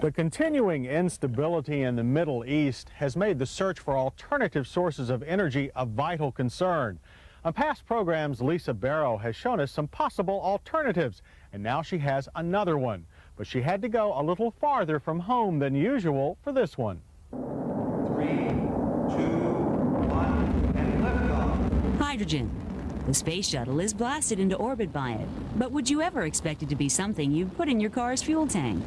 The continuing instability in the Middle East has made the search for alternative sources of energy a vital concern. On past programs, Lisa Barrow has shown us some possible alternatives, and now she has another one. But she had to go a little farther from home than usual for this one. 3, 2, 1, and liftoff. Hydrogen. The space shuttle is blasted into orbit by it. But would you ever expect it to be something you put in your car's fuel tank?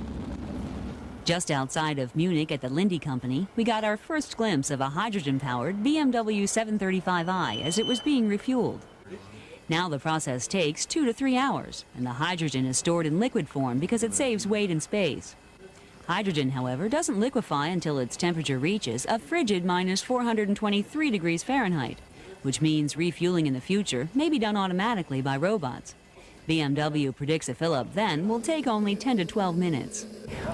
Just outside of Munich at the Linde company, we got our first glimpse of a hydrogen-powered BMW 735i as it was being refueled. Now the process takes 2 to 3 hours, and the hydrogen is stored in liquid form because it saves weight and space. Hydrogen, however, doesn't liquefy until its temperature reaches a frigid minus 423 degrees Fahrenheit, which means refueling in the future may be done automatically by robots. BMW predicts a fill-up then will take only 10 to 12 minutes.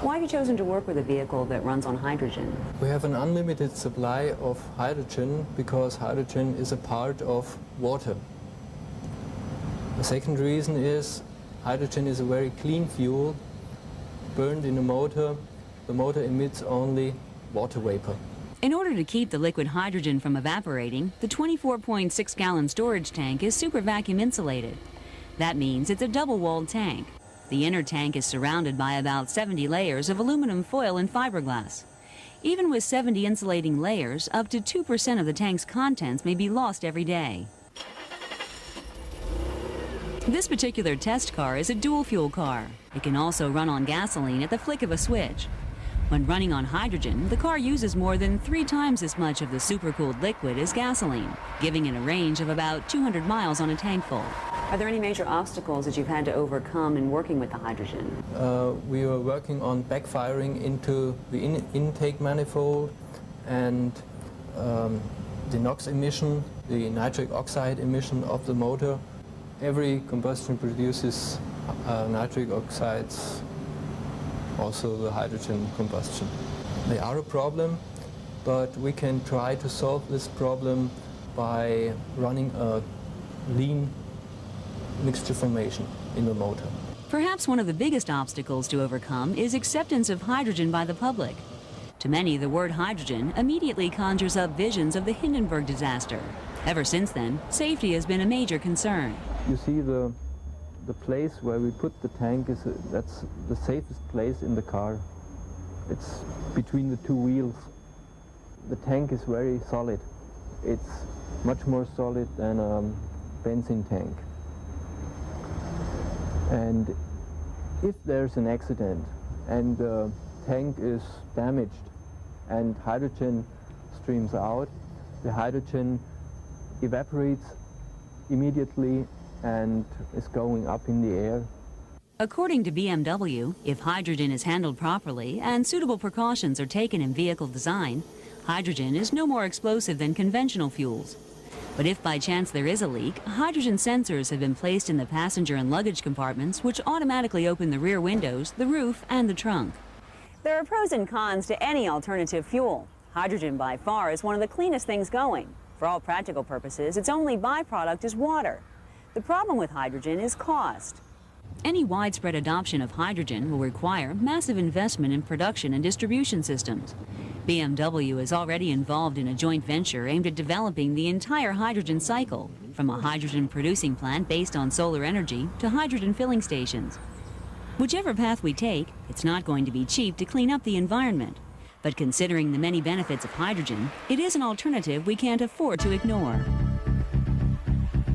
Why have you chosen to work with a vehicle that runs on hydrogen? We have an unlimited supply of hydrogen because hydrogen is a part of water. The second reason is hydrogen is a very clean fuel. Burned in a motor, the motor emits only water vapor. In order to keep the liquid hydrogen from evaporating, the 24.6-gallon storage tank is super vacuum insulated. That means it's a double-walled tank. The inner tank is surrounded by about 70 layers of aluminum foil and fiberglass. Even with 70 insulating layers, up to 2% of the tank's contents may be lost every day. This particular test car is a dual-fuel car. It can also run on gasoline at the flick of a switch. When running on hydrogen, the car uses more than 3 times as much of the supercooled liquid as gasoline, giving it a range of about 200 miles on a tank full. Are there any major obstacles that you've had to overcome in working with the hydrogen? We are working on backfiring into the intake manifold and the NOx emission, the nitric oxide emission of the motor. Every combustion produces nitric oxides, also the hydrogen combustion. They are a problem, but we can try to solve this problem by running a lean mixture formation in the motor. Perhaps one of the biggest obstacles to overcome is acceptance of hydrogen by the public. To many, the word hydrogen immediately conjures up visions of the Hindenburg disaster. Ever since then, safety has been a major concern. You see the place where we put the tank that's the safest place in the car. It's between the 2 wheels. The tank is very solid. It's much more solid than a benzene tank. And if there's an accident and the tank is damaged and hydrogen streams out, the hydrogen evaporates immediately and is going up in the air. According to BMW, if hydrogen is handled properly and suitable precautions are taken in vehicle design, hydrogen is no more explosive than conventional fuels. But if by chance there is a leak, hydrogen sensors have been placed in the passenger and luggage compartments, which automatically open the rear windows, the roof, and the trunk. There are pros and cons to any alternative fuel. Hydrogen by far is one of the cleanest things going. For all practical purposes, its only byproduct is water. The problem with hydrogen is cost. Any widespread adoption of hydrogen will require massive investment in production and distribution systems. BMW is already involved in a joint venture aimed at developing the entire hydrogen cycle, from a hydrogen producing plant based on solar energy to hydrogen filling stations. Whichever path we take, it's not going to be cheap to clean up the environment. But considering the many benefits of hydrogen, it is an alternative we can't afford to ignore.